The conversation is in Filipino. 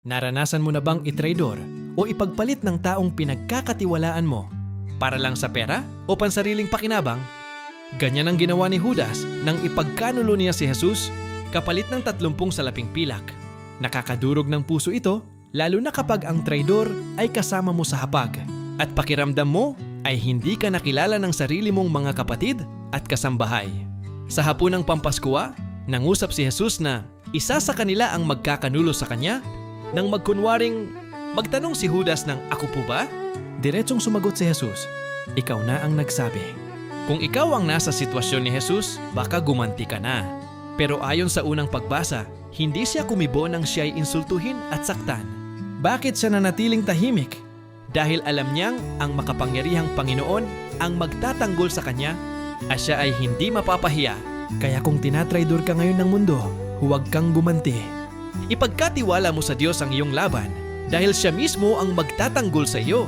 Naranasan mo na bang itraidor o ipagpalit ng taong pinagkakatiwalaan mo para lang sa pera o pansariling pakinabang? Ganyan ang ginawa ni Judas nang ipagkanulo niya si Jesus kapalit ng 30 salaping pilak. Nakakadurog ng puso ito lalo na kapag ang traidor ay kasama mo sa hapag at pakiramdam mo ay hindi ka nakilala ng sarili mong mga kapatid at kasambahay. Sa hapon ng Pampaskuwa, nangusap si Jesus na isa sa kanila ang magkakanulo sa kanya. Nang magkunwaring magtanong si Judas ng "Ako po ba?" Diretsong sumagot si Jesus, "Ikaw na ang nagsabi." Kung ikaw ang nasa sitwasyon ni Jesus, baka gumanti ka na. Pero ayon sa unang pagbasa, hindi siya kumibo nang siya'y insultuhin at saktan. Bakit siya nanatiling tahimik? Dahil alam niyang ang makapangyarihang Panginoon ang magtatanggol sa kanya at siya ay hindi mapapahiya. Kaya kung tinatraidor ka ngayon ng mundo, huwag kang gumanti. Ipagkatiwala mo sa Diyos ang iyong laban dahil siya mismo ang magtatanggol sa iyo.